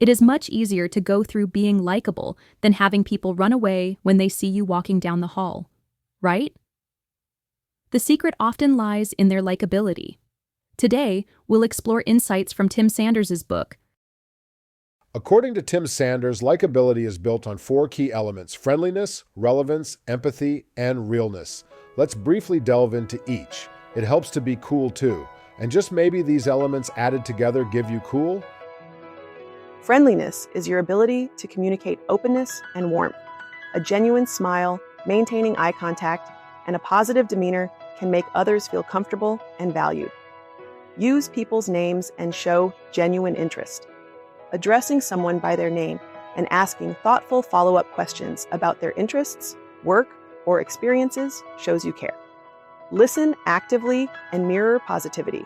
It is much easier to go through being likable than having people run away when they see you walking down the hall, right? The secret often lies in their likability. Today, we'll explore insights from Tim Sanders' book. According to Tim Sanders, likability is built on 4 key elements: friendliness, relevance, empathy, and realness. Let's briefly delve into each. It helps to be cool too. And just maybe these elements added together give you cool? Friendliness is your ability to communicate openness and warmth. A genuine smile, maintaining eye contact, and a positive demeanor can make others feel comfortable and valued. Use people's names and show genuine interest. Addressing someone by their name and asking thoughtful follow-up questions about their interests, work, or experiences shows you care. Listen actively and mirror positivity.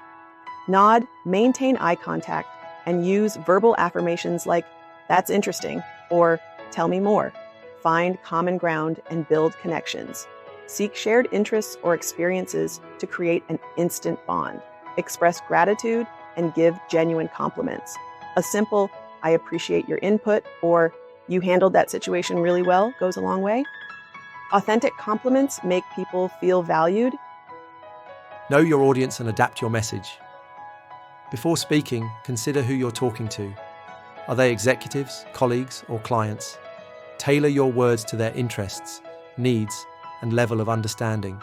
Nod, maintain eye contact, and use verbal affirmations like, "That's interesting," or "Tell me more." Find common ground and build connections. Seek shared interests or experiences to create an instant bond. Express gratitude and give genuine compliments. A simple, "I appreciate your input," or "You handled that situation really well," goes a long way. Authentic compliments make people feel valued. Know your audience and adapt your message. Before speaking, consider who you're talking to. Are they executives, colleagues, or clients? Tailor your words to their interests, needs, and level of understanding.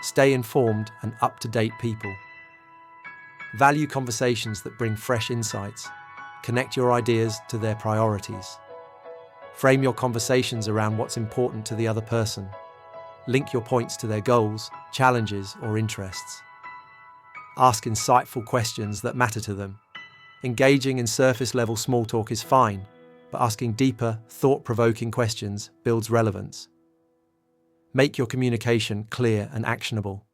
Stay informed and up-to-date people. Value conversations that bring fresh insights. Connect your ideas to their priorities. Frame your conversations around what's important to the other person. Link your points to their goals, challenges, or interests. Ask insightful questions that matter to them. Engaging in surface-level small talk is fine, but asking deeper, thought-provoking questions builds relevance. Make your communication clear and actionable.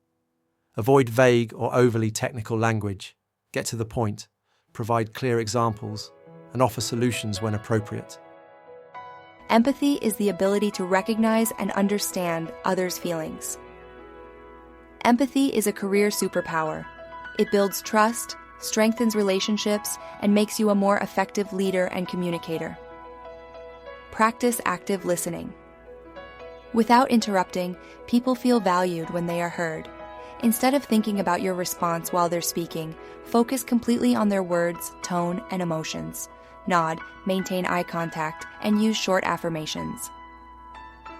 Avoid vague or overly technical language. Get to the point. Provide clear examples, and offer solutions when appropriate. Empathy is the ability to recognize and understand others' feelings. Empathy is a career superpower. It builds trust, strengthens relationships, and makes you a more effective leader and communicator. Practice active listening. Without interrupting, people feel valued when they are heard. Instead of thinking about your response while they're speaking, focus completely on their words, tone, and emotions. Nod, maintain eye contact, and use short affirmations.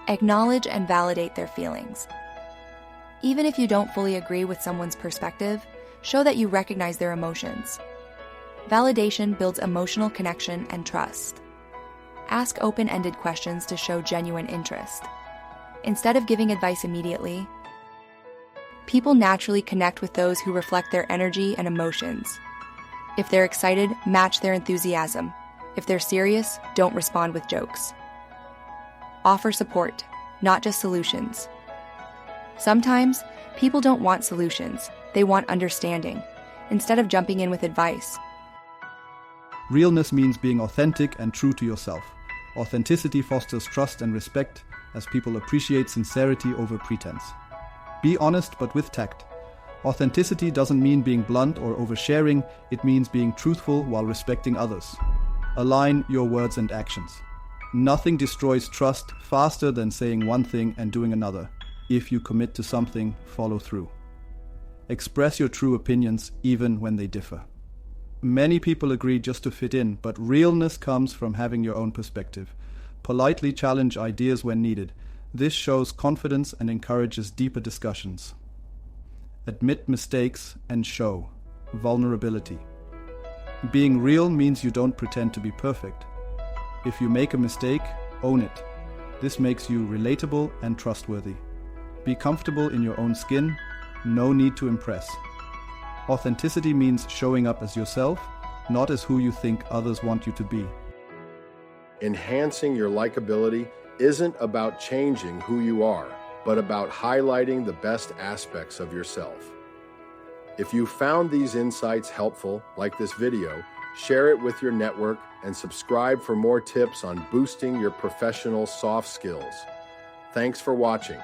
Acknowledge and validate their feelings. Even if you don't fully agree with someone's perspective, show that you recognize their emotions. Validation builds emotional connection and trust. Ask open-ended questions to show genuine interest. Instead of giving advice immediately, people naturally connect with those who reflect their energy and emotions. If they're excited, match their enthusiasm. If they're serious, don't respond with jokes. Offer support, not just solutions. Sometimes, people don't want solutions, they want understanding, instead of jumping in with advice. Realness means being authentic and true to yourself. Authenticity fosters trust and respect as people appreciate sincerity over pretense. Be honest but with tact. Authenticity doesn't mean being blunt or oversharing, it means being truthful while respecting others. Align your words and actions. Nothing destroys trust faster than saying one thing and doing another. If you commit to something, follow through. Express your true opinions even when they differ. Many people agree just to fit in, but realness comes from having your own perspective. Politely challenge ideas when needed. This shows confidence and encourages deeper discussions. Admit mistakes and show vulnerability. Being real means you don't pretend to be perfect. If you make a mistake, own it. This makes you relatable and trustworthy. Be comfortable in your own skin, no need to impress. Authenticity means showing up as yourself, not as who you think others want you to be. Enhancing your likability isn't about changing who you are, but about highlighting the best aspects of yourself. If you found these insights helpful, like this video, share it with your network and subscribe for more tips on boosting your professional soft skills. Thanks for watching.